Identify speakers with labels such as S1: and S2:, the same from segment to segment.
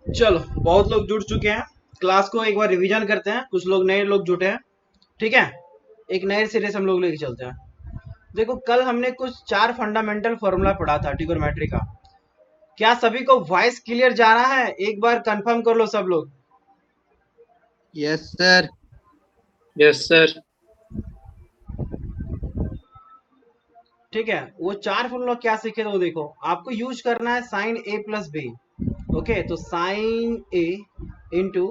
S1: चलो, बहुत लोग जुड़ चुके हैं। क्लास को एक बार रिवीजन करते हैं, कुछ लोग नए लोग जुटे हैं। ठीक है, एक नए सिरे से हम लोग लेके चलते हैं। देखो, कल हमने कुछ 4 फंडामेंटल फॉर्मूला पढ़ा था ट्रिगोनोमेट्री का। क्या सभी को वॉइस क्लियर जा रहा है? एक बार कंफर्म कर लो सब लोग।
S2: Yes sir.
S3: Yes sir.
S1: ठीक है, वो 4 फॉर्मूला क्या सीखे तो देखो, आपको यूज करना है साइन ए प्लस बी। ओके, तो साइन ए into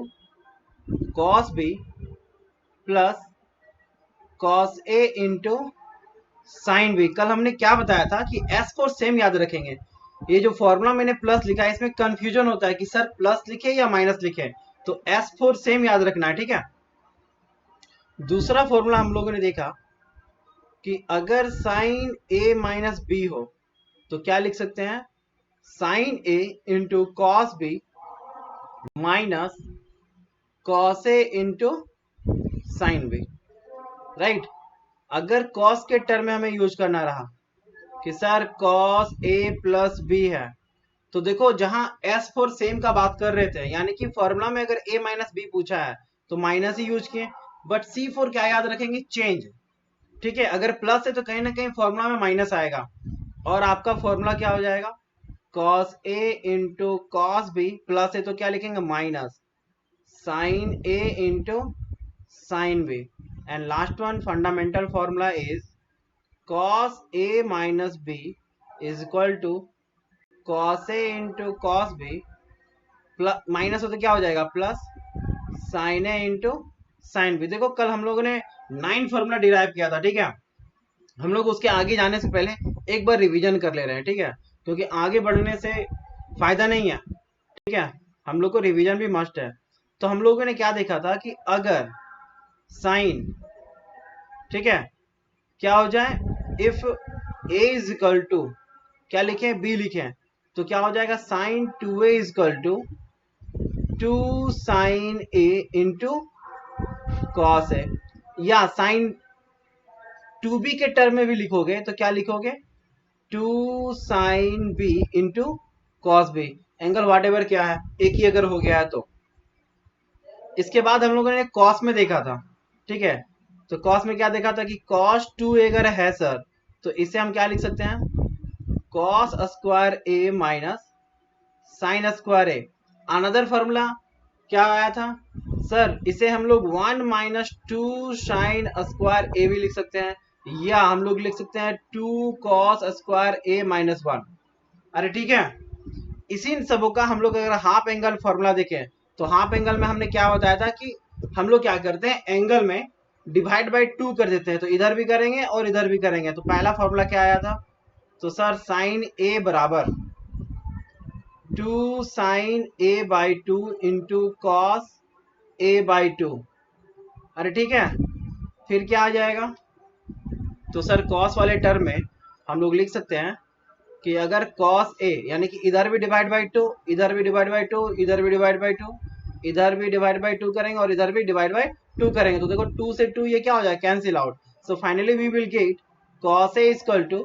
S1: cos B plus cos ए इंटू साइन बी। कल हमने क्या बताया था कि एस फोर सेम याद रखेंगे। ये जो फॉर्मूला मैंने प्लस लिखा है, इसमें कंफ्यूजन होता है कि सर प्लस लिखे या माइनस लिखे, तो एस फोर सेम याद रखना है। ठीक है, दूसरा फॉर्मूला हम लोगों ने देखा कि अगर साइन ए माइनस बी हो तो क्या लिख सकते हैं, साइन ए into cos B minus cos ए इंटू साइन बी। राइट, अगर कॉस के टर्म में हमें यूज करना रहा कि सर कॉस ए प्लस बी है, तो देखो जहां एस फोर सेम का बात कर रहे थे, यानी कि फॉर्मूला में अगर ए माइनस बी पूछा है तो माइनस ही यूज किए, बट सी फोर क्या याद रखेंगे, चेंज। ठीक है, अगर प्लस है तो कहीं ना कहीं फॉर्मूला में माइनस आएगा, और आपका फॉर्मूला क्या हो जाएगा, कॉस ए इंटू कॉस बी प्लस है तो क्या लिखेंगे, minus sine A into sine B. And last one fundamental formula is cos a minus b is equal to cos a into cos b plus minus हो तो क्या हो जाएगा, plus sine ए into sine B. देखो, कल हम लोगों ने 9 फॉर्मूला डिराइव किया था। ठीक है, हम लोग उसके आगे जाने से पहले एक बार रिवीजन कर ले रहे हैं। ठीक है, क्योंकि आगे बढ़ने से फायदा नहीं है। ठीक है, हम लोग को रिवीजन भी मस्ट है। तो हम लोगों ने क्या देखा था कि अगर साइन, ठीक है, क्या हो जाए, if a is equal to, क्या लिखे, b लिखे, तो क्या हो जाएगा, sine two A is equal to 2 sine A into cos A, या साइन टू बी के टर्म में भी लिखोगे तो क्या लिखोगे, 2 sine B into cos B. Angle whatever क्या है, एक ही अगर हो गया है तो। इसके बाद हम लोगों ने कॉस में देखा था। ठीक है, तो कॉस में क्या देखा था कि कॉस टू अगर है सर, तो इसे हम क्या लिख सकते हैं, कॉस स्क्वायर ए माइनस साइन स्क्वायर ए। अनदर फॉर्मूला क्या आया था सर, इसे हम लोग 1 माइनस टू साइन स्क्वायर ए भी लिख सकते हैं, या हम लोग लिख सकते हैं 2 कॉस स्क्वायर ए माइनस 1। अरे ठीक है, इसी सबों का हम लोग अगर हाफ एंगल फॉर्मूला देखें, तो हाफ एंगल में हमने क्या बताया था कि हम लोग क्या करते हैं, एंगल में डिवाइड बाई 2 कर देते हैं, तो इधर भी करेंगे और इधर भी करेंगे। तो पहला फॉर्मूला क्या आया था, तो सर साइन ए बराबर 2 sine A by 2 into cos A by 2। अरे ठीक है, फिर क्या आ जाएगा, तो सर कॉस वाले टर्म में हम लोग लिख सकते हैं कि अगर कॉस ए, यानी कि इधर भी डिवाइड बाई 2, इधर भी डिवाइड बाई 2, इधर भी डिवाइड बाई 2, इधर भी डिवाइड बाई 2 करेंगे और इधर भी डिवाइड बाई 2 करेंगे, तो देखो 2 से 2 ये क्या हो जाएगा, cancel out. So finally we will get cos A equal to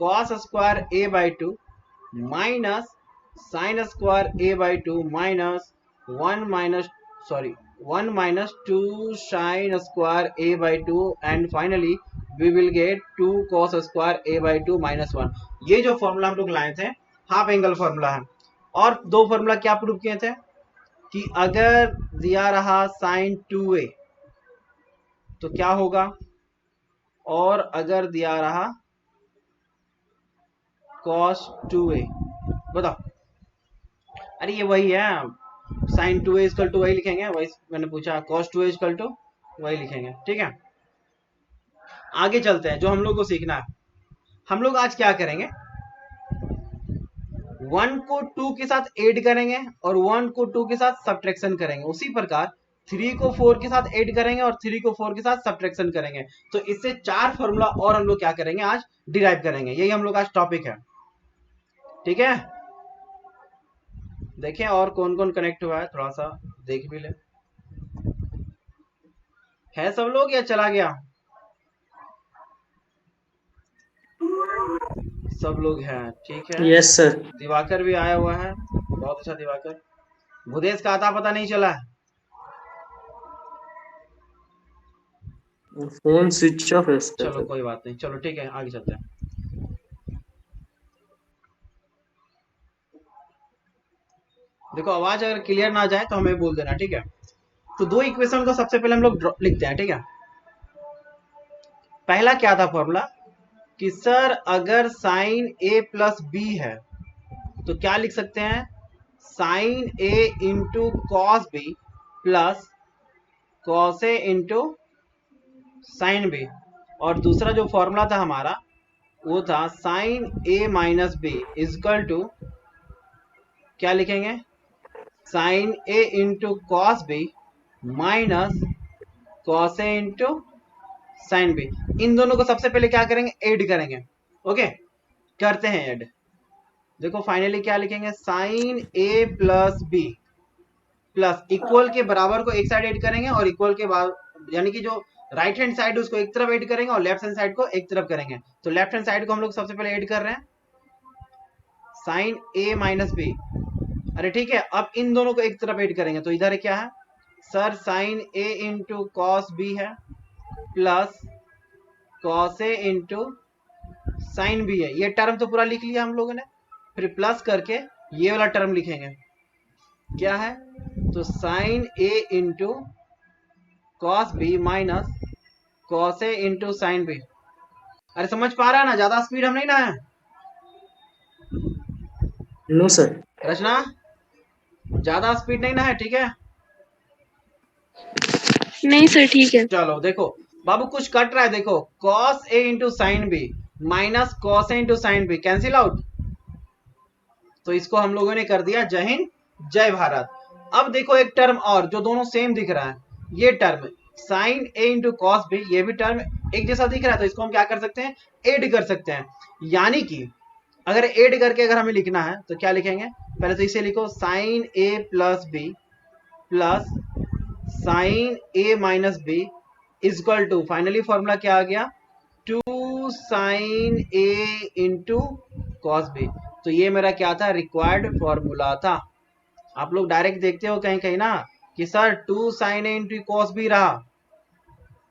S1: cos square A by 2 minus sine square A by 2 minus 1 minus, sorry 1 minus 2 sine square A by 2, and finally we will get 2 cos square A by 2 minus 1। ये जो formula हम लोग लाए थे half angle formula है। और दो formula क्या प्रूव किए थे कि अगर दिया रहा साइन 2a तो क्या होगा, और अगर दिया रहा cos 2a, बताओ। अरे ये वही है, साइन 2a इक्वल टू वही लिखेंगे, वही मैंने पूछा, cos 2a इक्वल टू वही लिखेंगे। ठीक है, आगे चलते हैं, जो हम लोग को सीखना है। हम लोग आज क्या करेंगे, 1 को 2 के साथ ऐड करेंगे और 1 को 2 के साथ सब्ट्रैक्शन करेंगे। उसी प्रकार 3 को 4 के साथ ऐड करेंगे और 3 को 4 के साथ सब्ट्रैक्शन करेंगे। तो इससे 4 फॉर्मूला और हम लोग क्या करेंगे, आज डिराइव करेंगे। यही हम लोग आज टॉपिक है। ठीक है, देखें और कौन कौन कनेक्ट हुआ है, थोड़ा सा देख भी ले। है सब लोग या चला गया? सब लोग हैं, ठीक है।
S3: Yes sir.
S1: दिवाकर भी आया हुआ है, बहुत अच्छा दिवाकर। भूदेश का आता पता नहीं चला है।
S3: फोन स्विच ऑफ है
S1: चलो
S3: सर।
S1: कोई बात नहीं, चलो ठीक है, आगे चलते हैं। देखो आवाज अगर क्लियर ना जाए तो हमें बोल देना, ठीक है। तो दो इक्वेशन को सबसे पहले हम लोग लिखते हैं, ठीक है। पहला क्या था फॉर्मूला कि सर अगर साइन ए प्लस बी है तो क्या लिख सकते हैं, साइन ए into cos B plus cos ए इंटू साइन बी। और दूसरा जो फॉर्मूला था हमारा वो था sine A minus B is equal to क्या लिखेंगे, साइन ए into cos B minus cos ए इंटू साइन बी। इन दोनों को सबसे पहले क्या करेंगे, ऐड करेंगे। ओके, करते हैं ऐड। देखो फाइनली क्या लिखेंगे, साइन ए प्लस बी प्लस इक्वल के बराबर को एक साइड ऐड करेंगे और इक्वल के बाद यानी कि जो राइट हैंड साइड उसको एक तरफ ऐड करेंगे और लेफ्ट हैंड साइड को एक तरफ करेंगे। तो लेफ्ट हैंड साइड को हम लोग सबसे पहले ऐड कर रहे हैं, साइन ए माइनस बी। अरे ठीक है, अब इन दोनों को एक तरफ ऐड करेंगे तो इधर क्या है सर, साइन ए इंटू कॉस बी है प्लस कॉस ए इंटू साइन बी है। ये टर्म तो पूरा लिख लिया हम लोगों ने, फिर प्लस करके ये वाला टर्म लिखेंगे, क्या है तो साइन ए into cos B minus cos ए इंटू साइन बी। अरे समझ पा रहा है ना, ज्यादा स्पीड हम नहीं ना है।
S3: No sir.
S1: रचना ज्यादा स्पीड नहीं ना है, ठीक है।
S4: नहीं सर ठीक है।
S1: चलो देखो बाबू कुछ कट रहा है, देखो कॉस ए into sine B minus cos ए into sine B cancel out. तो इसको हम लोगों ने कर दिया जय हिंद जय भारत। अब देखो एक टर्म और जो दोनों सेम दिख रहा है, ये टर्म साइन ए इंटू कॉस बी, ये भी टर्म एक जैसा दिख रहा है, तो इसको हम क्या कर सकते हैं, ऐड कर सकते हैं। यानी कि अगर ऐड करके अगर हमें लिखना है तो क्या लिखेंगे, पहले तो इसे लिखो sine A plus B plus sine A minus B is equal to finally formula क्या आ गया, 2 साइन ए इंटू कॉस बी। तो ये मेरा क्या था, रिक्वायर्ड फॉर्मूला था। आप लोग डायरेक्ट देखते हो कहीं कहीं ना कि सर 2 साइन ए इंटू कॉस बी रहा,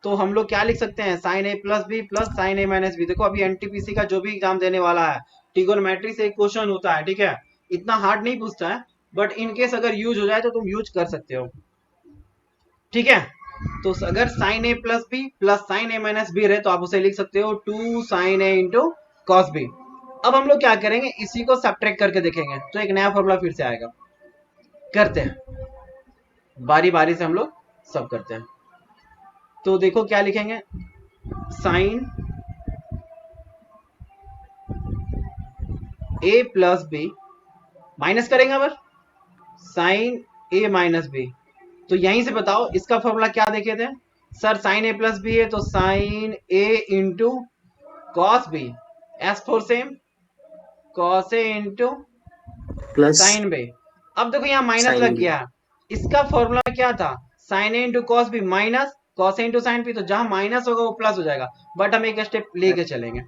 S1: तो हम लोग क्या लिख सकते हैं, sine A plus B plus sine A minus B. देखो अभी एनटीपीसी का जो भी एग्जाम देने वाला है, ट्रिगोनोमेट्री से एक क्वेश्चन होता है, ठीक है। इतना हार्ड नहीं पूछता है, बट इनकेस अगर यूज हो जाए तो तुम यूज कर सकते हो, ठीक है। तो अगर sine A plus B plus sine A minus B रहे तो आप उसे लिख सकते हो 2 साइन ए इंटू कॉस बी। अब हम लोग क्या करेंगे, इसी को सब्ट्रैक्ट करके देखेंगे तो एक नया फॉर्मूला फिर से आएगा। करते हैं बारी बारी से, हम लोग सब करते हैं। तो देखो क्या लिखेंगे, साइन ए प्लस बी माइनस करेंगे अब साइन ए माइनस बी। तो यहीं से बताओ इसका फॉर्मूला क्या देखे थे सर, साइन ए प्लस बी है तो sine A into cos B, as for same cos A into
S3: plus
S1: sine B. अब देखो यहाँ माइनस लग गया, इसका फॉर्मूला क्या था, साइन ए into cos B minus cos ए इंटू साइन बी। तो जहां माइनस होगा वो प्लस हो जाएगा, बट हम एक स्टेप लेके चलेंगे।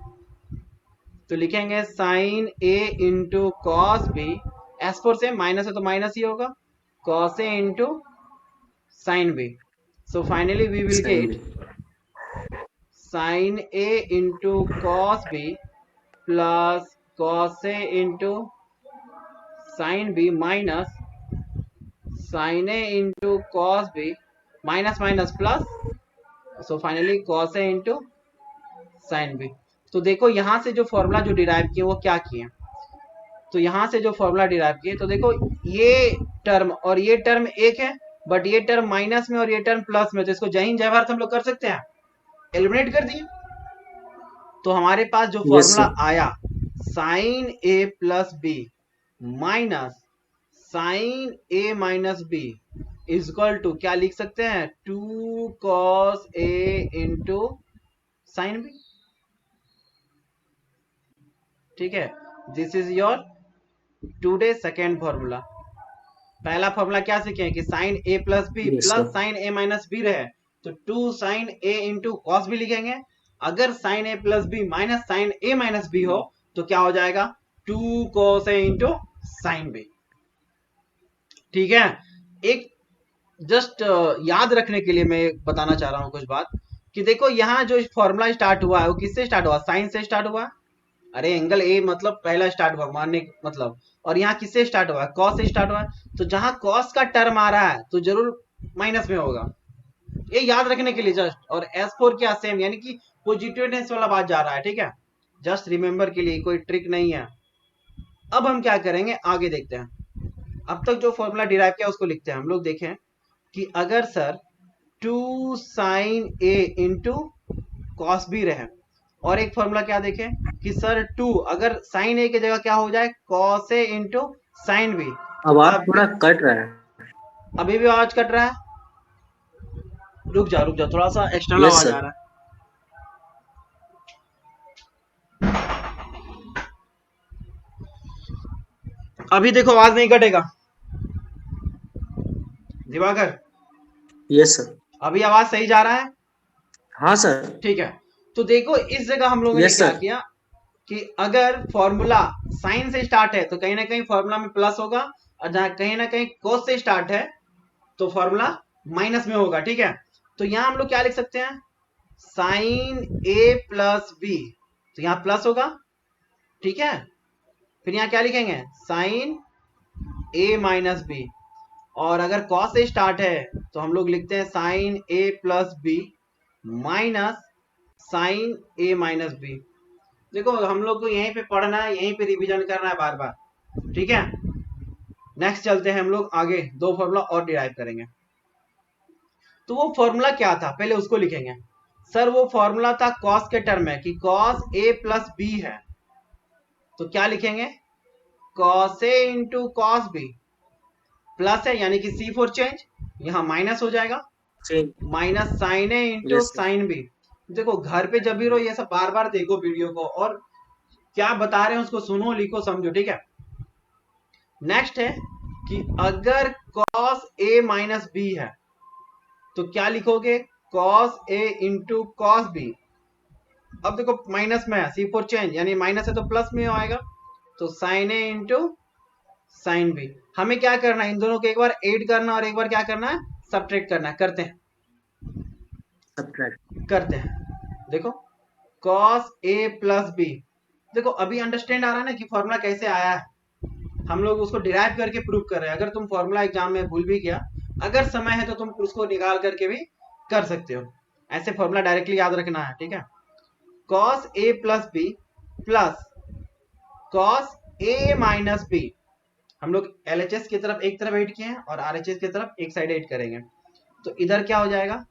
S1: तो लिखेंगे sine A into cos B, as for से माइनस है तो माइनस ही होगा, cos A into sine B. So finally we will get sine A into cos B plus cos A into sine B minus sine A into cos B minus minus plus, so finally cos A into sine B. तो देखो यहां से जो formula जो derive किए वो क्या किए, तो यहां से जो फॉर्मूला डिराइव किए तो देखो ये टर्म और ये टर्म एक है, बट ये टर्म माइनस में और ये टर्म प्लस में, तो इसको जय हिंद जय भारत हम लोग कर सकते हैं, एलिमिनेट कर दिए। तो हमारे पास जो फॉर्मूला आया sine A plus B minus sine A minus B is equal to क्या लिख सकते हैं, 2 कॉस ए इंटू साइन बी, ठीक है। This is your today second formula. पहला फॉर्मूला क्या सीखे कि sine A plus B plus sine A minus B रहे तो 2 साइन ए इंटू कॉस बी लिखेंगे। अगर sine A plus B minus sine A minus B हो तो क्या हो जाएगा 2 cos A into sign B। ठीक है, एक जस्ट याद रखने के लिए मैं बताना चाह रहा हूं कुछ बात कि देखो यहाँ जो फॉर्मूला स्टार्ट हुआ है वो किससे स्टार्ट हुआ, साइन से स्टार्ट हुआ। अरे एंगल ए मतलब पहला स्टार्ट हुआ मानने मतलब, और यहाँ किससे स्टार्ट हुआ, कॉस से स्टार्ट हुआ। तो जहां कॉस का टर्म आ रहा है तो जरूर माइनस में होगा, ये याद रखने के लिए जस्ट। और S4 क्या सेम, यानी कि पॉजिटिवनेस वाला बात जा रहा है। ठीक है, जस्ट रिमेंबर के लिए, कोई ट्रिक नहीं है। अब हम क्या करेंगे आगे देखते हैं। अब तक जो फॉर्मूला डिराइव किया उसको लिखते हैं हम लोग। देखें कि अगर सर 2 साइन ए इंटू कॉस बी रहे, और एक फॉर्मूला क्या देखें कि सर 2 अगर साइन ए की जगह क्या हो जाए cos A into sine B.
S3: आवाज
S1: अभी
S3: थोड़ा कट रहा है।
S1: अभी भी आवाज कट रहा है, रुक जा थोड़ा सा एक्सटर्नल
S3: यस
S1: आवाज आ
S3: सर।
S1: रहा है। अभी देखो आवाज नहीं कटेगा दिवाकर,
S3: यस सर।
S1: अभी आवाज सही जा रहा है।
S3: हाँ सर।
S1: ठीक है, तो देखो इस जगह हम लोगों ने
S3: यस
S1: क्या
S3: सर।
S1: किया कि अगर फॉर्मूला साइन से स्टार्ट है तो कहीं ना कहीं फॉर्मूला में प्लस होगा, और जहां कहीं ना कहीं कोस से स्टार्ट है तो फॉर्मूला माइनस में होगा। ठीक है, तो यहां हम लोग क्या लिख सकते हैं, साइन ए प्लस बी, तो यहां प्लस होगा। ठीक है, फिर यहां क्या लिखेंगे साइन ए माइनस बी, और अगर कॉस से स्टार्ट है तो हम लोग लिखते हैं sine A plus B minus sine A minus B. देखो हम लोग को यहीं पे पढ़ना है, यहीं पे रिवीजन करना है बार बार। ठीक है, नेक्स्ट चलते हैं हम लोग आगे, दो फॉर्मूला और डिराइव करेंगे। तो वो फॉर्मूला क्या था पहले उसको लिखेंगे। सर वो फॉर्मूला था कॉस के टर्म में कि कॉस ए प्लस बी है, तो क्या लिखेंगे कॉस ए इंटू कॉस बी, प्लस है यानी कि सी फोर चेंज, यहां माइनस हो जाएगा
S3: चेंज।
S1: माइनस साइन ए into
S3: yes sir.
S1: Sine B. देखो घर पे जब भी रहो ये सब बार बार देखो वीडियो को, और क्या बता रहे हैं उसको सुनो लिखो समझो। ठीक है, नेक्स्ट है कि अगर cos a माइनस बी है तो क्या लिखोगे cos a into cos B. अब देखो माइनस में है सी फोर चेंज, यानी माइनस है तो प्लस में आएगा, तो साइन ए इंटू साइन बी। हमें क्या करना है इन दोनों को एक बार ऐड करना और एक बार क्या करना है सब्ट्रैक्ट करना है।
S3: सब्ट्रैक्ट।
S1: करते हैं देखो cos a प्लस बी। देखो अभी अंडरस्टैंड आ रहा है ना कि फॉर्मूला कैसे आया है, हम लोग उसको डिराइव करके प्रूव कर रहे हैं। अगर तुम फॉर्मूला एग्जाम में भूल भी गया, अगर समय है तो तुम उसको निकाल करके भी कर सकते हो। ऐसे फॉर्मूला डायरेक्टली याद रखना है। ठीक है, cos a plus B plus cos a minus B, हम लोग LHS की तरफ एक तरफ ऐड किए हैं और RHS की तरफ एक साइड ऐड करेंगे। तो इधर क्या हो जाएगा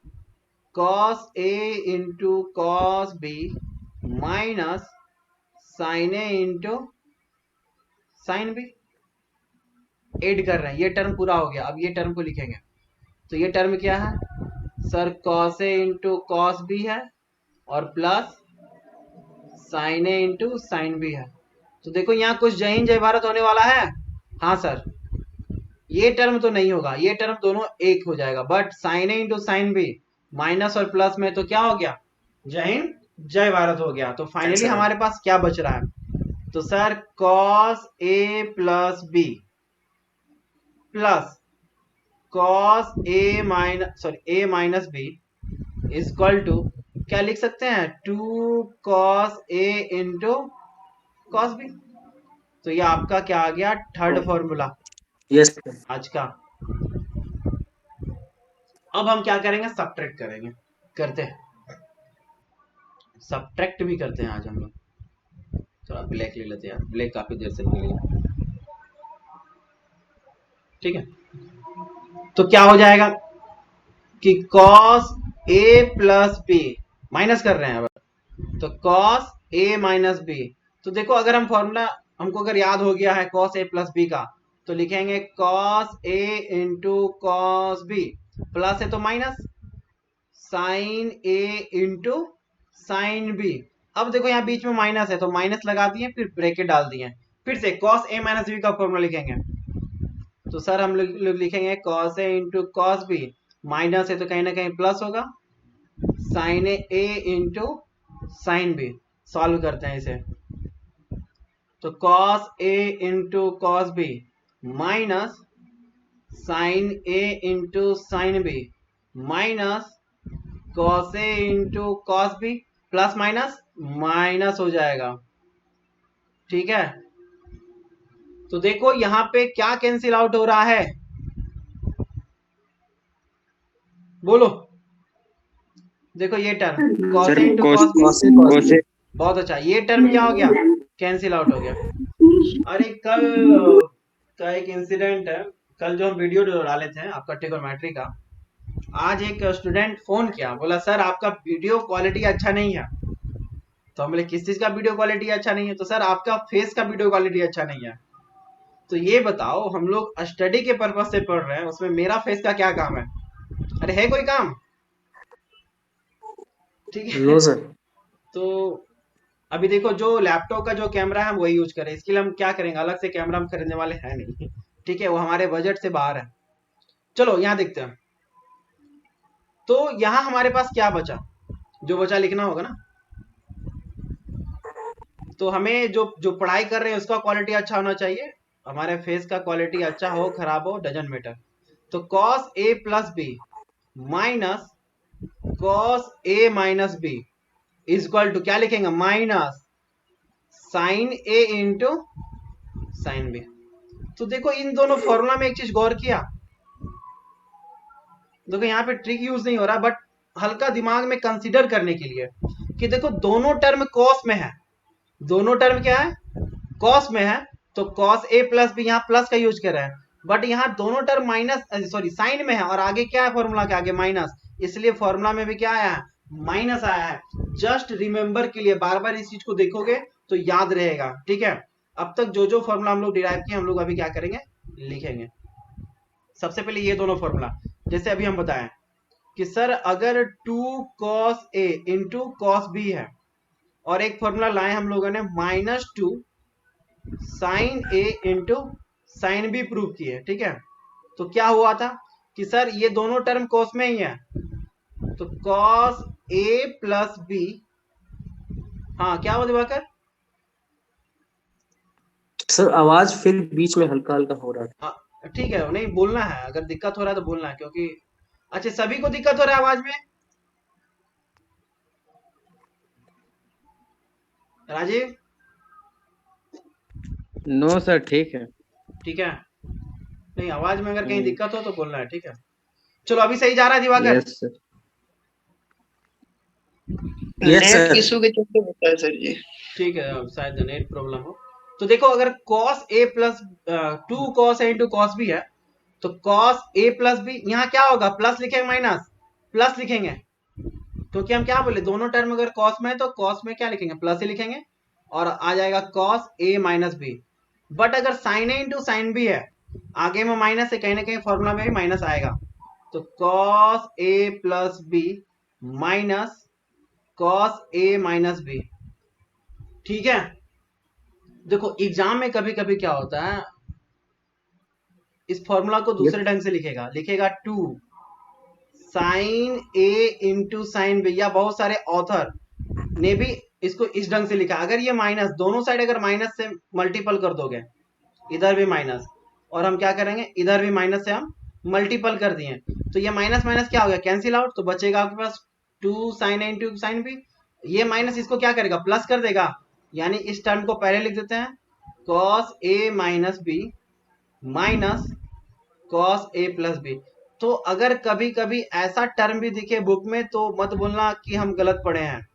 S1: cos a into cos B minus sine A into sine B, add कर रहे हैं। ये टर्म पूरा हो गया, अब ये टर्म को लिखेंगे। तो ये टर्म क्या है sir cos a into cos B है और प्लस साइन ए इंटू साइन बी है। तो देखो यहाँ कुछ जय हिंद जय भारत होने वाला है। हाँ सर, ये टर्म तो नहीं होगा, ये टर्म दोनों एक हो जाएगा, but sine A into sine B minus और प्लस में तो क्या हो गया जय हिंद जय भारत हो गया। तो फाइनली
S3: कैंसल हो
S1: हमारे
S3: गया।
S1: पास क्या बच रहा है, तो sir cos a plus B plus cos a minus B is equal to क्या लिख सकते हैं 2 cos a into cos B. तो ये आपका क्या आ गया थर्ड फॉर्मूला
S3: यस सर।
S1: आज का। अब हम क्या करेंगे सब्ट्रैक्ट करेंगे, करते हैं सब्ट्रैक्ट भी करते हैं आज हम लोग। थोड़ा ब्लैक ले लेते हैं यार, ब्लैक काफी देर से नहीं लिया। ठीक है, तो क्या हो जाएगा कि cos a plus B minus कर रहे हैं अब, तो cos a माइनस बी। तो देखो अगर हम फॉर्मूला हमको अगर याद हो गया है cos a प्लस बी का, तो लिखेंगे cos a into cos B, plus है तो minus sine a into sine B. अब देखो यहाँ बीच में माइनस है तो माइनस लगा दिए, फिर ब्रैकेट डाल दिए, फिर से cos a माइनस बी का फॉर्मूला लिखेंगे। तो सर हम लोग लिखेंगे cos a into cos B, minus है तो कहीं ना कहीं प्लस होगा साइन ए इंटू साइन बी। सॉल्व करते हैं इसे, तो cos A into cos B minus sine A into sine B minus cos A into cos B plus minus minus हो जाएगा। ठीक है, तो देखो यहां पे क्या कैंसिल आउट हो रहा है, बोलो। देखो ये term cos
S3: sir
S1: A into
S3: cos
S1: cos B,
S3: cos cos A
S1: बहुत अच्छा, ये टर्म क्या हो गया, कैंसिल आउट हो गया। अरे कल का एक इंसिडेंट है, कल जो हम वीडियो डाले थे आपका ट्रिगोनोमेट्री का, आज एक स्टूडेंट फोन किया, बोला सर आपका वीडियो क्वालिटी अच्छा नहीं है। तो हम बोले किस चीज का वीडियो क्वालिटी अच्छा नहीं है, तो सर आपका फेस का वीडियो क्वालिटी अच्छा नहीं है। तो ये बताओ, हम लोग स्टडी के पर्पज से पढ़ रहे हैं, उसमें मेरा फेस का क्या काम है? अरे है कोई काम? ठीक है।
S3: No sir.
S1: तो अभी देखो, जो लैपटॉप का जो कैमरा है हम वही यूज करें, इसके लिए हम क्या करेंगे, अलग से कैमरा हम खरीदने वाले हैं नहीं। ठीक है, वो हमारे बजट से बाहर है। चलो यहाँ देखते हैं। तो यहाँ हमारे पास क्या बचा, जो बचा लिखना होगा ना। तो हमें जो जो पढ़ाई कर रहे हैं उसका क्वालिटी अच्छा होना चाहिए, हमारे फेस का क्वालिटी अच्छा हो खराब हो डजंट मैटर। तो cos A plus B minus cos A minus B is equal to क्या लिखेंगे, minus sine A into sine B. तो देखो इन दोनों फॉर्मूला में एक चीज गौर किया, देखो यहाँ पे ट्रिक यूज नहीं हो रहा, बट हल्का दिमाग में कंसीडर करने के लिए कि देखो दोनों टर्म कॉस में है, दोनों टर्म क्या है, कॉस में है। तो cos A प्लस बी यहाँ प्लस का यूज कर रहे हैं, बट यहाँ दोनों टर्म माइनस सॉरी साइन में है, और आगे क्या है फॉर्मूला के आगे माइनस, इसलिए फॉर्मूला में भी क्या आया है, माइनस आया है। जस्ट रिमेंबर के लिए बार बार इस चीज को देखोगे तो याद रहेगा। ठीक है, अब तक जो जो फॉर्मूला हम लोग डिराइव किए हम लोग अभी क्या करेंगे, लिखेंगे। सबसे पहले ये दोनों फॉर्मूला, जैसे अभी हम बताएं कि सर अगर 2 cos A into cos B है, और एक फॉर्मूला लाए हम लोगों ने -2 sine A into sine B prove किए। ठीक है, तो क्या हुआ था कि सर ये दोनों टर्म कॉस में ही है, तो cos A प्लस बी, हाँ क्या हुआ दिवाकर?
S3: सर आवाज फिर बीच में हल्का हल्का हो रहा था।
S1: ठीक है, नहीं बोलना है, अगर दिक्कत हो रहा है तो बोलना है, क्योंकि अच्छा सभी को दिक्कत हो रहा है आवाज में। राजीव?
S2: नो सर ठीक है।
S1: ठीक है, नहीं आवाज में अगर कहीं दिक्कत हो तो बोलना है। ठीक है, चलो अभी सही जा रहा है Diwakar?
S2: Yes sir.
S3: Yes
S4: net
S3: sir.
S4: Issue के चलते होता है सर जी।
S1: ठीक है, शायद नेट प्रॉब्लम हो। तो देखो अगर cos A plus 2 cos A into cos B है, तो cos A प्लस बी यहाँ क्या होगा, प्लस लिखेंगे माइनस प्लस लिखेंगे, क्योंकि हम क्या बोले दोनों टर्म अगर cos में है तो cos में क्या लिखेंगे, प्लस ही लिखेंगे, और आ जाएगा cos A minus B. But अगर sin A into sine B है, आगे में माइनस है, कहीं ना कहीं फॉर्मूला में भी माइनस आएगा, तो cos A plus B minus cos A minus B. ठीक है, देखो एग्जाम में कभी कभी क्या होता है, इस फॉर्मूला को दूसरे ढंग से लिखेगा, लिखेगा 2 sine A into sine B, या बहुत सारे ऑथर ने भी इसको इस ढंग से लिखा। अगर ये माइनस, दोनों साइड अगर माइनस से मल्टीपल कर दोगे, इधर भी माइनस और हम क्या करेंगे, इधर भी माइनस से हम मल्टीपल कर दिए, तो ये माइनस माइनस क्या हो गया, कैंसिल आउट, तो बचेगा आपके पास 2 sine A into sine B. ये माइनस इसको क्या करेगा, प्लस कर देगा, यानी इस टर्म को पहले लिख देते हैं cos A minus B minus cos A plus B. तो अगर कभी कभी ऐसा टर्म भी दिखे बुक में तो मत बोलना कि हम गलत पढ़े हैं,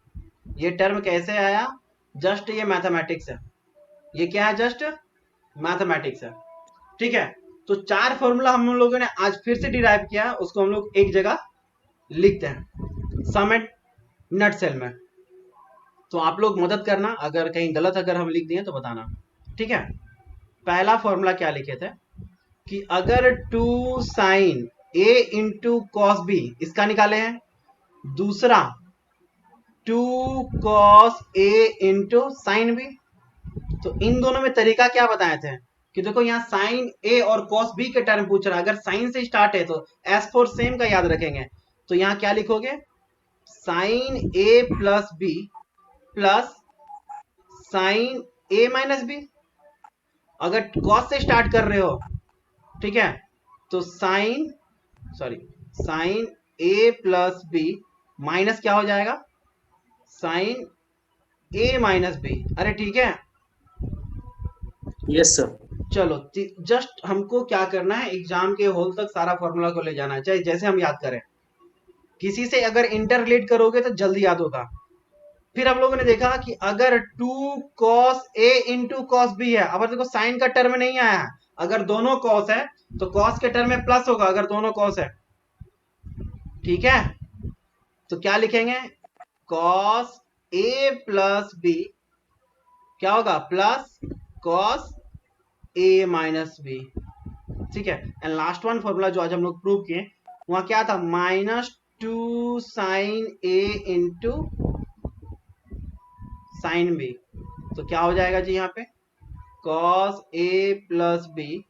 S1: ये टर्म कैसे आया, जस्ट ये मैथमेटिक्स है, ये क्या है, जस्ट मैथमेटिक्स है। ठीक है, तो 4 फॉर्मूला हम लोगों ने आज फिर से डिराइव किया, उसको हम लोग एक जगह लिखते हैं सम एंड नट सेल में। तो आप लोग मदद करना, अगर कहीं गलत अगर हम लिख दिए तो बताना। ठीक है, पहला फॉर्मूला क्या लिखे थे कि अगर 2 sine A into cos B इसका निकाले हैं, दूसरा 2 cos A into sine B. तो इन दोनों में तरीका क्या बताए थे कि देखो यहाँ साइन A और cos B के टर्म पूछ रहा है, अगर साइन से स्टार्ट है तो एस फोर सेम का याद रखेंगे, तो यहाँ क्या लिखोगे, sine A plus B plus sine A minus B. अगर कॉस से स्टार्ट कर रहे हो, ठीक है, तो साइन ए प्लस बी माइनस क्या हो जाएगा, साइन ए माइनस बी। अरे ठीक है,
S3: यस सर।
S1: चलो जस्ट हमको क्या करना है, एग्जाम के हॉल तक सारा फॉर्मूला को ले जाना है, चाहे जैसे हम याद करें। किसी से अगर इंटर रिलेट करोगे तो जल्दी याद होगा। फिर हम लोगों ने देखा कि अगर 2 cos a into cos B है, अब देखो साइन का टर्म नहीं आया है, अगर दोनों कॉस है तो कॉस के टर्म में प्लस होगा, अगर दोनों कॉस है, ठीक है, तो क्या लिखेंगे, cos a प्लस बी क्या होगा, plus cos a minus B. ठीक है, एंड लास्ट वन फॉर्मूला जो आज हम लोग प्रूव किए, वहां क्या था, -2 साइन ए इंटू साइन बी। तो क्या हो जाएगा जी यहाँ पे, cos a plus B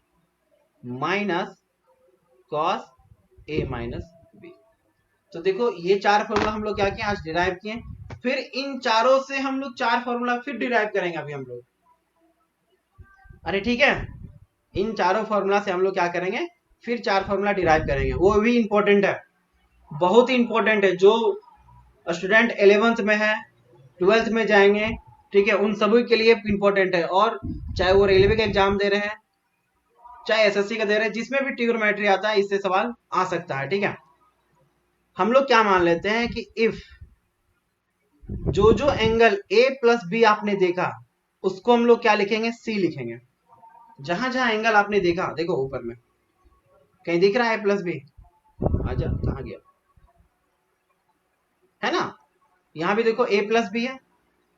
S1: minus cos a minus B. तो देखो ये चार फॉर्मूला हम लोग क्या किए, आज डिराइव किए। फिर इन चारों से हम लोग चार फॉर्मूला फिर डिराइव करेंगे अभी हम लोग। अरे ठीक है, इन चारों फॉर्मूला से हम लोग क्या करेंगे, फिर चार फॉर्मूला डिराइव करेंगे, वो भी इंपॉर्टेंट है, बहुत ही इंपॉर्टेंट है। जो स्टूडेंट 11th में है, 12th में जाएंगे, ठीक है, उन सभी के लिए इंपॉर्टेंट है। और चाहे वो रेलवे का एग्जाम दे रहे हैं, चाहे एसएससी का दे रहे हैं, जिसमें भी ट्रिग्नोमेट्री आता है इससे सवाल आ सकता है। ठीक है, हम लोग क्या मान लेते हैं कि इफ जो एंगल ए प्लस बी आपने देखा, उसको हम लोग क्या लिखेंगे, सी लिखेंगे। जहां जहां एंगल आपने देखा, देखो ऊपर में कहीं दिख रहा है ए प्लस बी, आजा कहां गया, है ना, यहां भी देखो ए प्लस बी है,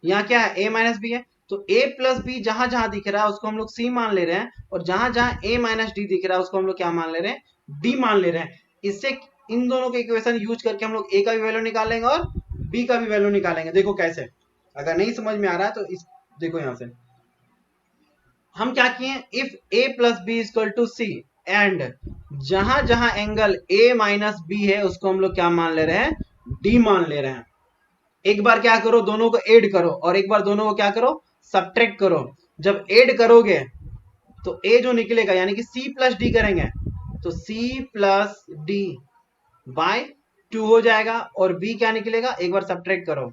S1: यहाँ क्या है, ए माइनस बी है। तो ए प्लस बी जहां जहां दिख रहा है उसको हम लोग सी मान ले रहे हैं, और जहां जहां ए माइनस डी दिख रहा है उसको हम लोग क्या मान ले रहे हैं, डी मान ले रहे हैं। इससे इन दोनों के इक्वेशन यूज करके हम लोग ए का भी वैल्यू निकालेंगे और बी का भी वैल्यू निकालेंगे। देखो कैसे, अगर नहीं समझ में आ रहा है तो इस देखो यहां से हम क्या किए, if A plus B equal to C, and जहां जहां एंगल ए माइनस बी है उसको हम लोग क्या मान ले रहे हैं, डी मान ले रहे हैं। एक बार क्या करो, दोनों को ऐड करो, और एक बार दोनों को क्या करो, सब्ट्रैक्ट करो। जब ऐड करोगे तो ए जो निकलेगा, यानी कि सी प्लस डी करेंगे, तो सी प्लस डी बाय 2 हो जाएगा, और बी क्या निकलेगा, एक बार सब्ट्रैक्ट करो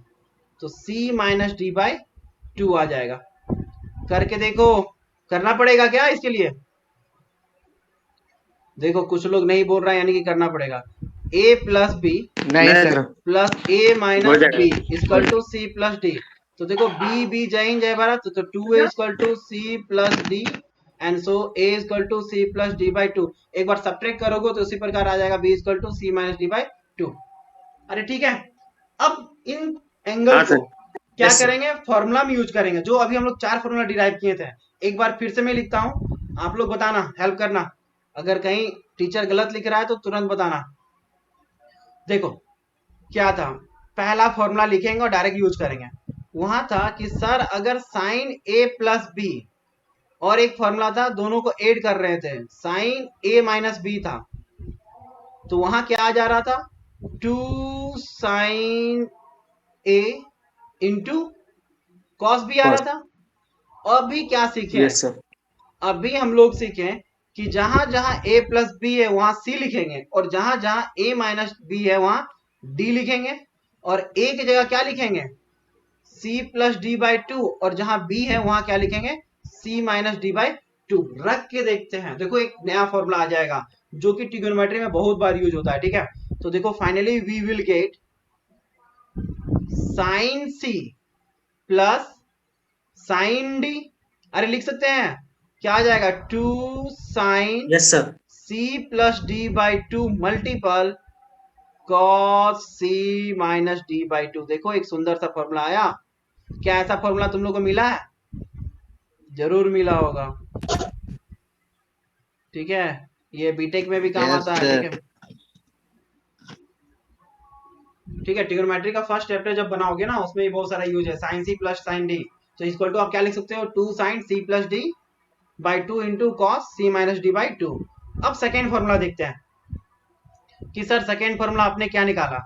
S1: तो सी माइनस डी बाय 2 आ जाएगा। करके देखो, करना पड़ेगा क्या इसके लिए, देखो कुछ लोग नहीं बोल रहा है, यानी कि करना पड़ेगा। ए प्लस बी
S2: नहीं sir.
S1: Plus A minus B equal to C plus D. तो देखो बी बी जय हिंद जय भारत, तो 2a equal to C plus D, and so a equal to C plus D by 2। एक बार सब्ट्रैक्ट करोगे तो उसी प्रकार आ जाएगा b equal to C minus D by 2। अरे ठीक है, अब इन एंगल को क्या करेंगे, फॉर्मूला में यूज करेंगे, जो अभी हम लोग चार फॉर्मूला डिराइव किए थे। एक बार फिर से मैं लिखता हूं, आप लोग बताना, हेल्प करना, अगर कहीं टीचर गलत लिख रहा है तो तुरंत बताना। देखो क्या था, पहला फॉर्मूला लिखेंगे और डायरेक्ट यूज करेंगे। वहां था कि सर अगर साइन ए प्लस बी, और एक फॉर्मूला था दोनों को ऐड कर रहे थे, साइन ए माइनस बी था, तो वहां क्या आ जा रहा था, 2 साइन ए इंटू कॉस बी आ रहा था। अभी क्या सीखे,
S3: यस सर।
S1: अभी हम लोग सीखे कि जहां जहां a प्लस बी है वहां c लिखेंगे, और जहां जहां a माइनस बी है वहां d लिखेंगे, और a की जगह क्या लिखेंगे, c प्लस डी बाई 2, और जहां b है वहां क्या लिखेंगे, c माइनस डी बाई 2। रख के देखते हैं, देखो एक नया फॉर्मूला आ जाएगा जो कि ट्रिगोनोमेट्री में बहुत बार यूज होता है। ठीक है, तो देखो finally we will get sine c plus sine D. अरे लिख सकते हैं, क्या आ जाएगा, 2 sine
S3: yes sir.
S1: c plus D by 2 multiple cos c minus D by 2। देखो एक सुंदर सा फॉर्मूला आया। क्या ऐसा फॉर्मूला तुम लोग को मिला है, जरूर मिला होगा। ठीक है, ये बीटेक में भी काम
S2: यस
S1: आता है। ठीक
S2: सर।
S1: है, ठीक है, ट्रिगोनोमेट्री का फर्स्ट चैप्टर जब बनाओगे ना, उसमें भी बहुत सारा यूज है, sine C plus sine D. तो इक्वल टू आप क्या लिख सकते हो, 2 sine C plus D by 2 into cos C minus D by 2। अब सेकेंड फॉर्मूला देखते हैं कि सर सेकेंड फॉर्मूला आपने क्या निकाला।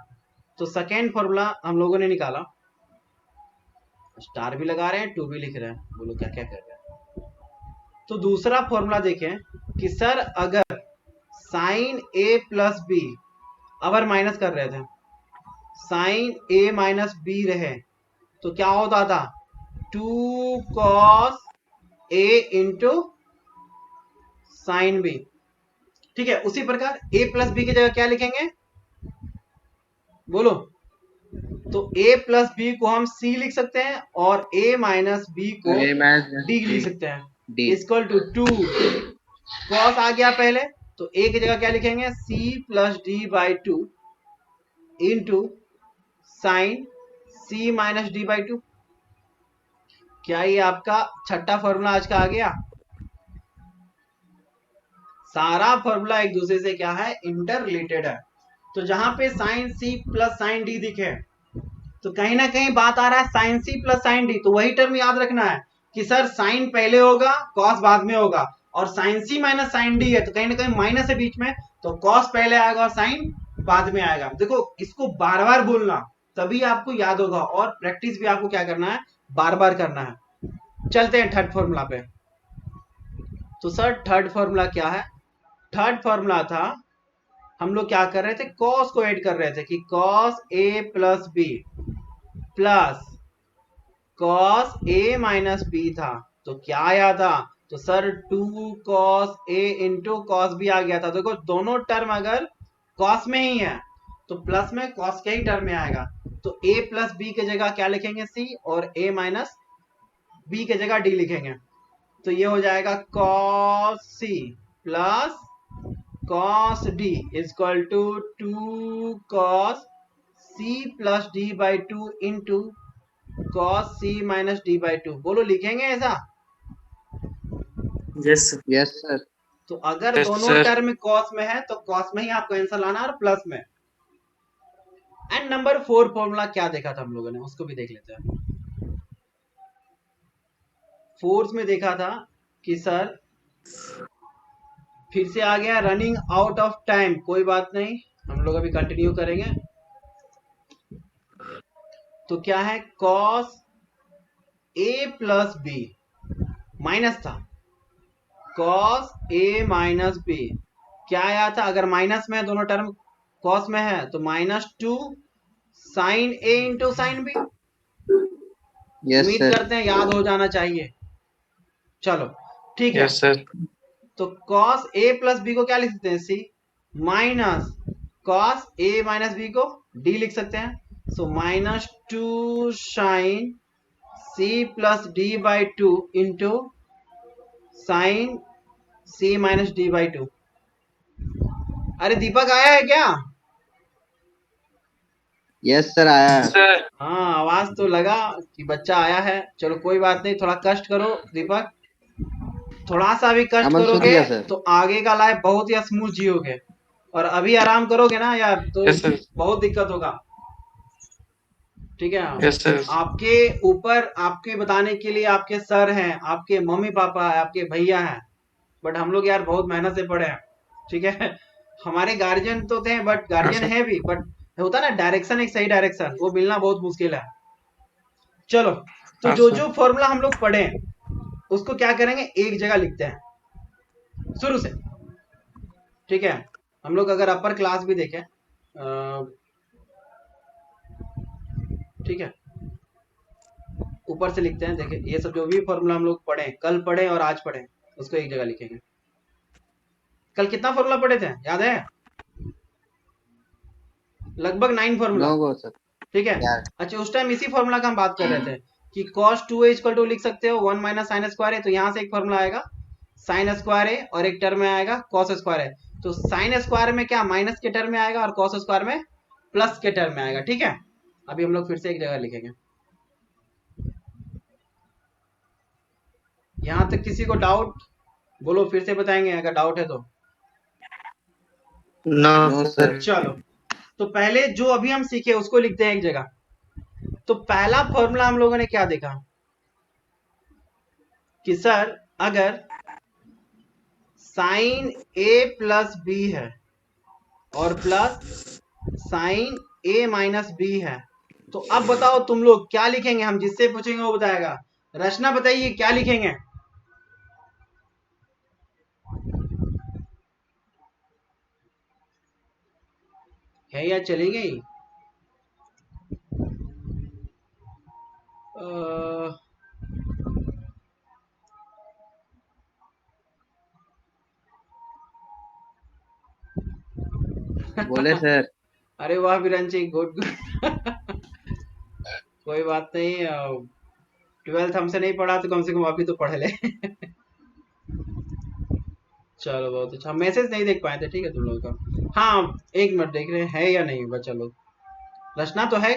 S1: तो सेकेंड फॉर्मूला हम लोगों ने निकाला स्टार भी लगा रहे हैं, 2 भी लिख रहे हैं, बोलो क्या क्या कर रहे हैं। तो दूसरा फॉर्मूला देखें कि सर अगर साइन ए प्लस बी, अगर माइनस कर रहे थे, साइन ए माइनस बी रहे तो क्या होता था, 2 कॉस ए इंटू साइन बी। ठीक है, उसी प्रकार a प्लस बी की जगह क्या लिखेंगे, बोलो। तो a प्लस बी को हम c लिख सकते हैं और a माइनस बी को
S2: A minus
S1: d लिख
S2: B
S1: सकते हैं,
S2: D
S1: इक्वल टू 2 कॉस आ गया पहले, तो a की जगह क्या लिखेंगे, c plus D by 2 into sign c minus D by 2। क्या ये आपका छठा फॉर्मूला आज का आ गया। सारा फॉर्मूला एक दूसरे से क्या है, इंटर रिलेटेड है। तो जहां पे sine C plus sine D दिखे तो कहीं ना कहीं बात आ रहा है sine C plus sine D, तो वही टर्म याद रखना है कि सर साइन पहले होगा कॉस बाद में होगा, और sign C minus sign D है तो कहीं ना कहीं माइनस है बीच में, तो कॉस पहले आएगा और साइन बाद में आएगा। देखो इसको बार बार बोलना तभी आपको याद होगा, और प्रैक्टिस भी आपको क्या करना है, बार बार करना है। चलते हैं थर्ड फॉर्मूला पे। तो सर थर्ड फॉर्मूला क्या है, थर्ड फॉर्मूला था, हम लोग क्या कर रहे थे, कॉस को ऐड कर रहे थे कि cos A plus B plus cos A minus B था, तो क्या आया था, तो सर 2 कॉस ए इंटू कॉस बी आ गया था। देखो दोनों टर्म अगर कॉस में ही है तो प्लस में कॉस के ही टर्म में आएगा, तो a प्लस बी की जगह क्या लिखेंगे, c, और a माइनस बी की जगह d लिखेंगे। तो ये हो जाएगा cos C plus cos D equal to 2 cos C plus D by 2 into cos C minus D by 2। बोलो लिखेंगे ऐसा।
S3: Yes sir.
S2: Yes sir.
S1: तो अगर
S4: Yes,
S1: दोनों
S4: sir.
S1: टर्म कॉस में है तो कॉस में ही आपको आंसर लाना और प्लस में। एंड नंबर 4 फॉर्मूला क्या देखा था हम लोगों ने, उसको भी देख लेते हैं। फोर्थ में देखा था कि सर फिर से आ गया रनिंग आउट ऑफ टाइम, कोई बात नहीं, हम लोग अभी कंटिन्यू करेंगे। तो क्या है, cos A plus B minus था, कॉस ए माइनस बी क्या आया था, अगर माइनस में है दोनों टर्म कॉस में है तो -2 साइन ए इंटू साइन बी।
S2: Yes
S1: उम्मीद
S2: sir.
S1: करते हैं याद हो जाना चाहिए। चलो ठीक है,
S4: Yes, sir.
S1: तो कॉस ए प्लस बी को क्या लिख सकते हैं, C, minus cos A minus B को डी लिख सकते हैं। So -2 sine C plus D by 2 into sine C minus D by 2। अरे दीपक आया है क्या।
S2: Yes sir आया है।
S4: Sir.
S1: हाँ आवाज तो लगा कि बच्चा आया है। चलो कोई बात नहीं, थोड़ा कष्ट करो दीपक, थोड़ा सा भी कष्ट
S2: अमन सो
S1: करोगे
S2: गया सर।
S1: तो आगे का लाइफ बहुत ही स्मूथ जियोगे, और अभी आराम करोगे ना यार तो
S4: Yes, sir.
S1: बहुत दिक्कत होगा। ठीक है,
S4: Yes, sir.
S1: आपके ऊपर आपके बताने के लिए आपके सर हैं, आपके मम्मी पापा है, आपके भैया हैं, बट हम लोग यार बहुत मेहनत से पढ़े हैं। ठीक है, हमारे गार्जियन तो थे बट गार्जियन
S4: हाँ,
S1: है भी, बट होता ना डायरेक्शन, एक सही डायरेक्शन वो मिलना बहुत मुश्किल है। चलो तो
S4: हाँ,
S1: जो
S4: sir.
S1: जो फॉर्मूला हम लोग पढ़े उसको क्या करेंगे, एक जगह लिखते हैं शुरू से। ठीक है, हम लोग अगर अपर क्लास भी देखें, ठीक है, ऊपर से लिखते हैं। देखिए ये सब जो भी फॉर्मूला हम लोग पढ़े, कल पढ़े और आज पढ़े, उसको एक जगह लिखेंगे। कल कितना फॉर्मूला पढ़े थे याद है, लगभग 9 फॉर्मूला।
S2: No go sir.
S1: ठीक है,
S2: यार
S1: अच्छा उस टाइम इसी फॉर्मूला का हम बात कर रहे थे कि cos 2a इक्वल टू लिख सकते हो 1 माइनस साइन स्क्वायर है, तो यहाँ से एक फॉर्मूला आएगा साइन स्क्वायर है और एक टर्म में आएगा कॉस स्क्वायर है। तो साइन स्क्वायर में क्या माइनस के टर्म में आएगा और कॉस स्क्वायर में प्लस के टर्म में आएगा। ठीक है, अभी हम लोग फिर से एक जगह लिखेंगे। यहां तक किसी को डाउट, बोलो फिर से बताएंगे अगर डाउट है तो।
S3: No
S2: No
S3: sir.
S2: sir.
S1: चलो तो पहले जो अभी हम सीखे उसको लिखते हैं एक जगह। तो पहला फॉर्मूला हम लोगों ने क्या देखा कि सर अगर साइन ए प्लस बी है और plus sine A minus B है तो अब बताओ तुम लोग क्या लिखेंगे, हम जिससे पूछेंगे वो बताएगा। रचना बताइए क्या लिखेंगे। है या चली गई? अ,
S2: बोले सर।
S1: अरे वाह विरंची, गुड गुड। कोई बात नहीं, 12th हमसे नहीं पढ़ा तो कम से कम अभी तो पढ़ ले। चलो बहुत अच्छा, मैसेज नहीं देख पाए थे, ठीक है तुम लोगों का। हाँ, एक मिनट देख रहे हैं या नहीं बच्चा लोग। रचना तो है,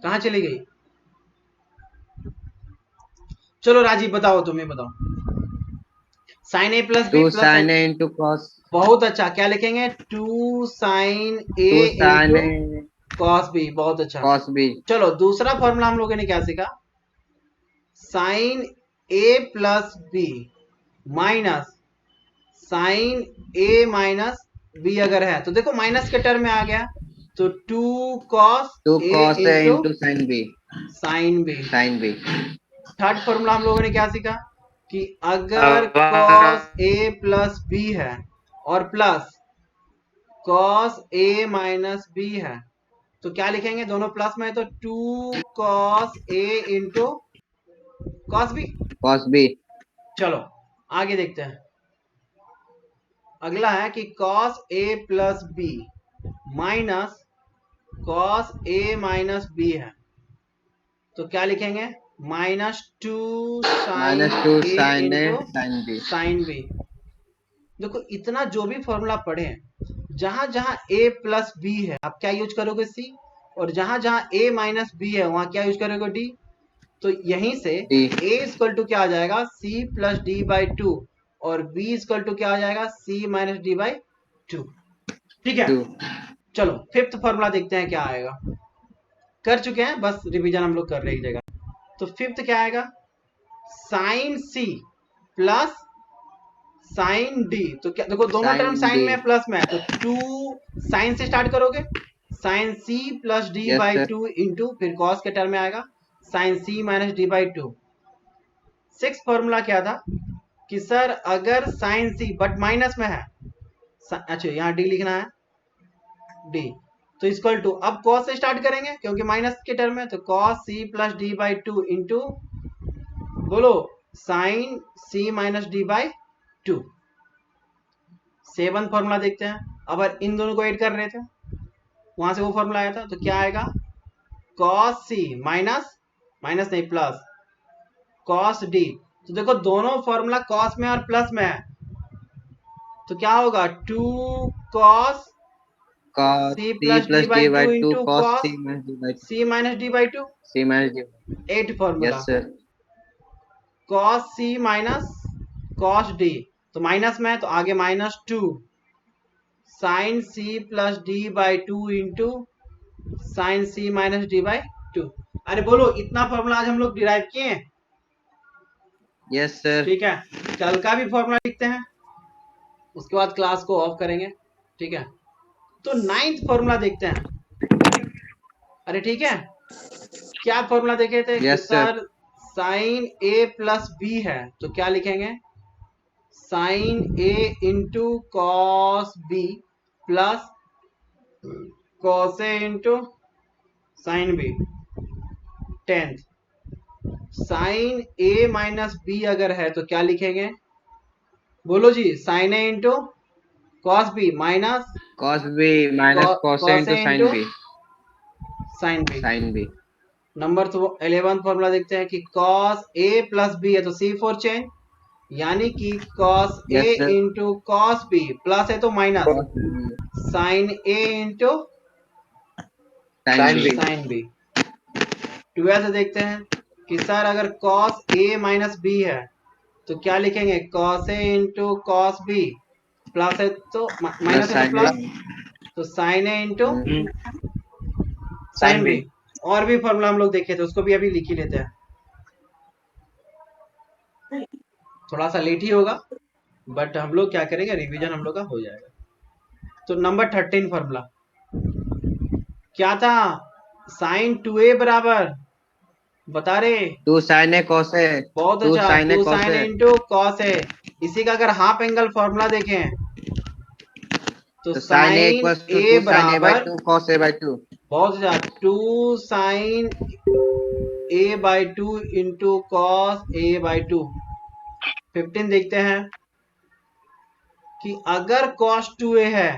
S1: कहाँ चली गई? चलो राजीव बताओ, तुम्हें बताओ। साइन ए plus B
S2: two
S1: plus
S2: sine
S1: sine.
S2: ए इंटू कॉस।
S1: बहुत अच्छा, क्या लिखेंगे? Two sine A
S2: two sine
S1: into
S2: A
S1: cos B. बहुत अच्छा।
S2: Cos B.
S1: चलो दूसरा फॉर्मूला हम लोगों ने क्या सीखा? Sine A plus B minus sine A minus B अगर है तो देखो माइनस के टर्म में आ गया, तो two cos
S2: two
S1: A
S2: cos A
S1: into
S2: into sine B.
S1: Sine B.
S2: Sine B.
S1: Third formula हम लोगों ने क्या सीखा कि अगर
S2: अब
S1: कॉस ए प्लस बी है और plus cos A minus B है तो क्या लिखेंगे? दोनों प्लस में है तो टू कॉस ए into cos B.
S2: Cos B.
S1: चलो आगे देखते हैं। अगला है कि cos A plus B minus cos A minus B है तो क्या लिखेंगे? Minus two sine
S2: minus two
S1: A
S2: sine A
S1: into
S2: sine B.
S1: Sine B. देखो इतना जो भी फॉर्मूला पढ़े हैं, जहां जहां a प्लस बी है आप क्या यूज करोगे? c। और जहां जहां a माइनस बी है वहां क्या यूज करोगे? d। तो यहीं से
S2: डी।
S1: a इक्वल टू क्या आ जाएगा? c plus D by to, और b इक्वल टू क्या आ जाएगा? c minus D by to. ठीक है,
S2: टू।
S1: चलो फिफ्थ फॉर्मूला देखते हैं क्या आएगा। कर चुके हैं, बस रिवीजन हम लोग कर रहे हैं एक जगह। तो फिफ्थ क्या आएगा? Sine c plus sine D. तो क्या देखो दोनों टर्म
S2: साइन
S1: साइन
S2: डी।
S1: में प्लस में है तो टू साइन से स्टार्ट करोगे, sine C plus D
S2: yes
S1: by
S2: sir.
S1: Two into फिर कॉस के टर्म में आएगा sine C minus D by two. Six formula क्या था कि सर अगर साइन सी बट माइनस में है, अच्छा यहाँ डी लिखना है, डी तो इक्वल टू, अब कॉस से स्टार्ट करेंगे क्योंकि माइनस के टर्म में, तो cos C plus D by two into बोलो sine C minus D by two. Seven formula देखते हैं, अब इन दोनों को ऐड कर रहे थे वहां से वो फॉर्मूला आया था तो क्या आएगा? कॉस सी माइनस माइनस नहीं प्लस कॉस डी। तो देखो दोनों फॉर्मूला कॉस में और प्लस में है तो क्या होगा? Two cos
S2: cos
S1: C
S2: C
S1: plus D
S2: plus D
S1: by
S2: by
S1: two
S2: two
S1: into
S2: cos
S1: cos
S2: C minus D by two.
S1: C minus D by two.
S2: C minus D.
S1: Eight formula
S2: yes sir.
S1: Cos C minus cos D, तो minus में है तो आगे minus two sine C plus D by two into sine C minus D by two. अरे बोलो इतना formula आज हम लोग डिराइव किए हैं।
S2: Yes sir.
S1: ठीक है, कल का भी फॉर्मूला लिखते हैं, उसके बाद क्लास को ऑफ करेंगे। ठीक है, तो नाइन्थ फॉर्मूला देखते हैं। अरे ठीक है, क्या फॉर्मूला देखे थे कि
S2: यस सर।
S1: सर साइन ए प्लस बी है तो क्या लिखेंगे? Sine A into cos B plus cos A into sine B. Tenth, sine A minus B अगर है तो क्या लिखेंगे? बोलो जी, sine A into cos B minus
S2: cos B minus cos A
S1: cos
S2: into
S1: A
S2: sine
S1: into
S2: B.
S1: Sine B.
S2: Sine B.
S1: Number तो 11 formula देखते हैं कि कॉस ए प्लस बी है तो सी फोर चेंज, यानी कि cos A
S2: yes sir.
S1: Into cos B plus है तो माइनस
S2: कॉस बी
S1: साइन ए into
S2: sine B.
S1: Sine B. 12 देखते हैं कि सर अगर कॉस ए माइनस बी है तो क्या लिखेंगे? कॉस ए इंटू कॉस बी प्लस है तो माइनस
S2: प्लस
S1: है तो
S2: साइन
S1: प्लस,
S2: ए।
S1: तो साइन ए into
S2: sine
S1: sine
S2: B.
S1: B. और भी फॉर्मूला हम लोग देखे थे उसको भी अभी लिख ही लेते हैं, थोड़ा सा लेट ही होगा बट हम लोग क्या करेंगे, रिवीजन हम लोग का हो जाएगा। तो नंबर 13 फॉर्मूला क्या था? साइन 2a बराबर बता रहे
S2: 2 sin a cos a,
S1: बहुत
S2: 2
S1: अच्छा
S2: sin a
S1: 2
S2: cos
S1: sine
S2: a,
S1: into cos है। इसी का अगर हाफ एंगल फॉर्मूला देखें तो
S2: तो sin a
S1: sine
S2: equals to
S1: A
S2: 2 sin a by
S1: बराबर
S2: 2 cos a by 2.
S1: बहुत अच्छा 2 sine A by 2 into cos A by 2। 15 देखते हैं कि अगर cos 2a है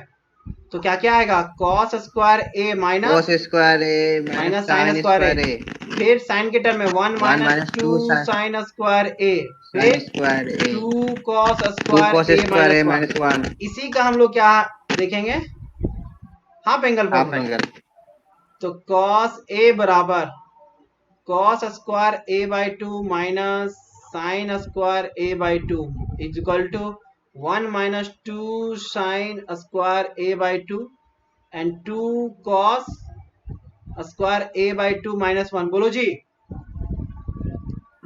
S1: तो क्या क्या आएगा cos square a
S2: cos
S1: minus
S2: square a minus
S1: minus
S2: sin
S1: sine square
S2: square
S1: a,
S2: a,
S1: फिर साइन के टर्म में 1
S2: 1
S1: minus
S2: minus
S1: 2
S2: 2 sin
S1: sign square a,
S2: sin
S1: फिर
S2: square a,
S1: 2 cos
S2: 2
S1: square
S2: cos
S1: a
S2: square a
S1: minus
S2: minus
S1: 1।
S2: 1,
S1: इसी का हम लोग क्या देखेंगे half angle
S2: half
S1: formula.
S2: angle.
S1: तो cos a बराबर cos square a by 2 minus sine square a by 2 is equal to 1 minus 2 sin square a by 2 and 2 cos square a by 2 minus 1। बोलो जी।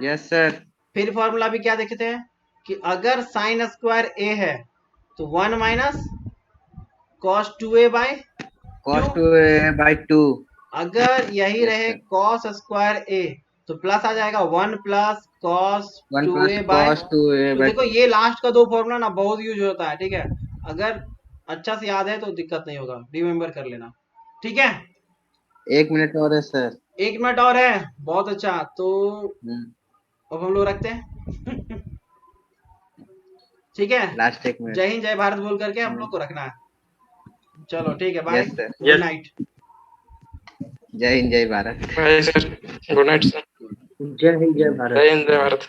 S2: Yes sir.
S1: फिर formula भी क्या देखते हैं कि अगर sin स्क्वायर a है तो 1 minus cos 2a by
S2: cos
S1: 2।
S2: 2a by 2.
S1: अगर यही
S2: Yes
S1: रहे
S2: sir.
S1: cos स्क्वायर a तो प्लस आ जाएगा 1 plus cos
S2: 1 plus
S1: 2a by।
S2: cos 2a
S1: तो
S2: by
S1: देखो
S2: 2.
S1: ये लास्ट का दो फॉर्मूला ना बहुत यूज होता है, ठीक है। अगर अच्छा से याद है तो दिक्कत नहीं होगा, रिमेम्बर कर लेना, ठीक है।
S2: 1 minute और है सर.
S1: 1 मिनट और है, बहुत अच्छा। तो अब हम लोग रखते हैं ठीक है।
S2: Last 1 minute.
S1: जय हिंद जय भारत बोल करके हम लोग को रखना है। चलो ठीक है, bye,
S2: Yes sir.
S1: Good night.
S2: जय हिंद जय Bharat.
S4: Bye sir, good night sir.
S3: जय हिंद जय भारत।
S4: जय हिंद जय भारत।